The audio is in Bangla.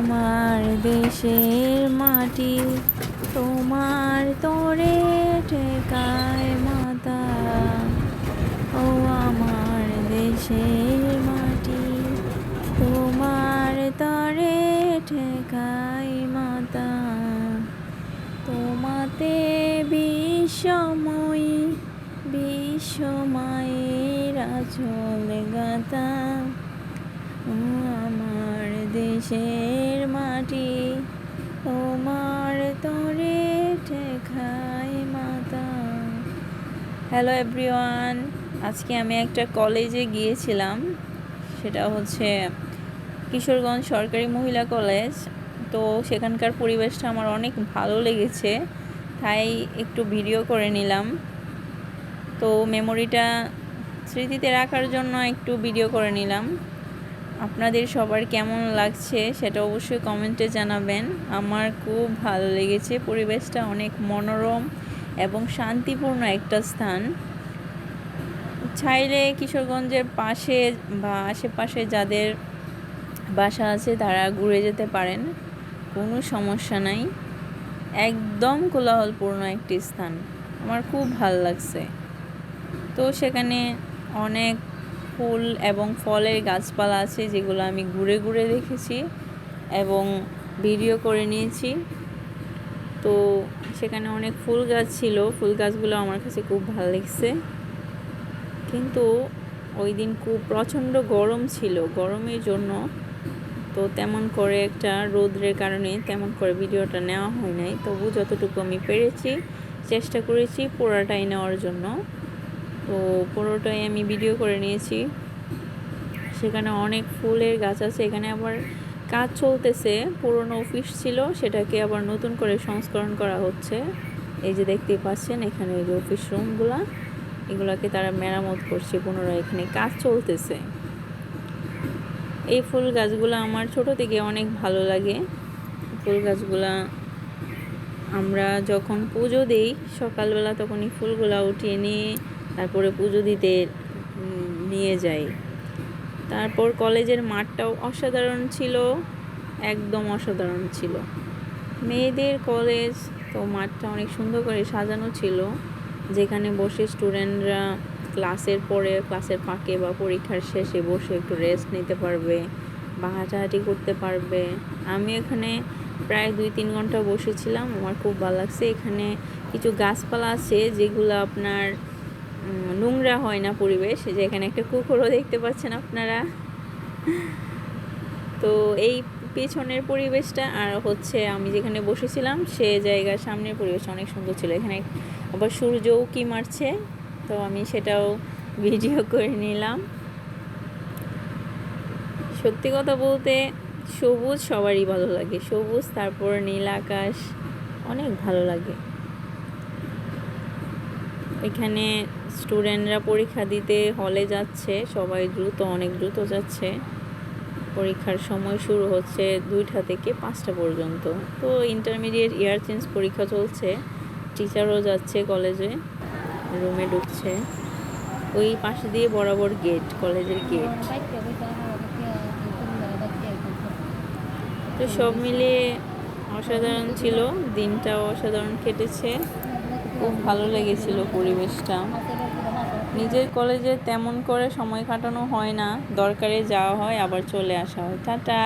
আমার দেশের মাটি তোমার তরে ঠেকায় মাতা। ও আমার দেশের মাটি তোমার তরে ঠেকায় মাতা। তোমাতে বিশ্বময়ী বিশ্বমায়ের আঁচল গাতা। ও আমার দেশের মাটি তোমার তরে ঠেকায় মাতা। হ্যালো এভরিওয়ান, আজকে আমি একটা কলেজে গিয়েছিলাম, সেটা হচ্ছে কিশোরগঞ্জ সরকারি মহিলা কলেজ। তো সেখানকার পরিবেশটা আমার অনেক ভালো লেগেছে, তাই একটু ভিডিও করে নিলাম। তো মেমোরিটা স্মৃতিতে রাখার জন্য একটু ভিডিও করে নিলাম। আপনাদের সবার কেমন লাগছে সেটা অবশ্যই কমেন্টে জানাবেন। আমার খুব ভালো লেগেছে, পরিবেশটা অনেক মনোরম এবং শান্তিপূর্ণ একটা স্থান। চাইলে কিশোরগঞ্জের পাশে বা আশেপাশে যাদের বাসা আছে তারা ঘুরে যেতে পারেন, কোনো সমস্যা নাই। একদম কোলাহলপূর্ণ একটি স্থান, আমার খুব ভালো লাগছে। তো সেখানে অনেক ফুল এবং ফলের গাছপালা আছে, যেগুলো আমি ঘুরে ঘুরে দেখেছি এবং ভিডিও করে নিয়েছি। তো সেখানে অনেক ফুল গাছ ছিল, ফুল গাছগুলো আমার কাছে খুব ভালো লাগছে। কিন্তু ওই দিন খুব প্রচণ্ড গরম ছিল, গরমের জন্য তো তেমন করে একটা রোদ্রের কারণে তেমন করে ভিডিওটা নেওয়া হয় নাই। তবু যতটুকু আমি পেরেছি চেষ্টা করেছি পুরোটাই নেওয়ার জন্য। তো পুরোটাই আমি ভিডিও করে নিয়েছি। সেখানে অনেক ফুলের গাছ আছে, এখানে আবার কাজ চলতেছে। পুরনো অফিস ছিল, সেটাকে আবার নতুন করে সংস্করণ করা হচ্ছে। এই যে দেখতেই পাচ্ছেন, এখানে এই যে অফিস রুমগুলা, এগুলাকে তারা মেরামত করছে পুনরায়, এখানে কাজ চলতেছে। এই ফুল গাছগুলো আমার ছোট থেকে অনেক ভালো লাগে। ফুল গাছগুলা আমরা যখন পুজো দিই সকালবেলা, তখন এই ফুলগুলা উঠিয়ে নিয়ে তারপরে পুজো দিতে নিয়ে যাই। তারপর কলেজের মাঠটাও অসাধারণ ছিল, একদম অসাধারণ ছিল। মেয়েদের কলেজ, তো মাঠটা অনেক সুন্দর করে সাজানো ছিল, যেখানে বসে স্টুডেন্টরা ক্লাসের পরে, ক্লাসের ফাঁকে বা পরীক্ষার শেষে বসে একটু রেস্ট নিতে পারবে বা হাঁটাহাঁটি করতে পারবে। আমি এখানে প্রায় 2-3 ঘন্টা বসেছিলাম, আমার খুব ভালো লাগছে। এখানে কিছু গাছপালা আছে যেগুলো আপনার নোংরা হয় না পরিবেশ, যে এখানে একটা কুকুরও দেখতে পাচ্ছেন আপনারা। তো এই পেছনের পরিবেশটা আর হচ্ছে আমি যেখানে বসেছিলাম সে জায়গার সামনের পরিবেশটা অনেক সুন্দর ছিল। এখানে আবার সূর্যও কি মারছে, তো আমি সেটাও ভিডিও করে নিলাম। সত্যি কথা বলতে সবুজ সবারই ভালো লাগে, সবুজ, তারপর নীল আকাশ, অনেক ভালো লাগে। এখানে স্টুডেন্টরা পরীক্ষা দিতে হলে যাচ্ছে, সবাই দ্রুত, অনেক দ্রুত যাচ্ছে। পরীক্ষার সময় শুরু হচ্ছে 2টা থেকে 5টা পর্যন্ত। তো ইন্টারমিডিয়েট ইয়ার চেঞ্জ পরীক্ষা চলছে, টিচারও যাচ্ছে কলেজে, রুমে ঢুকছে। ওই পাশে দিয়ে বরাবর গেট, কলেজের গেট। তো সব মিলিয়ে অসাধারণ ছিল, দিনটাও অসাধারণ কেটেছে, খুব ভালো লেগেছিল পরিবেশটা। নিজের কলেজে তেমন করে সময় কাটানো হয় না, দরকারে যাওয়া হয় আবার চলে আসা হয়। টাটা।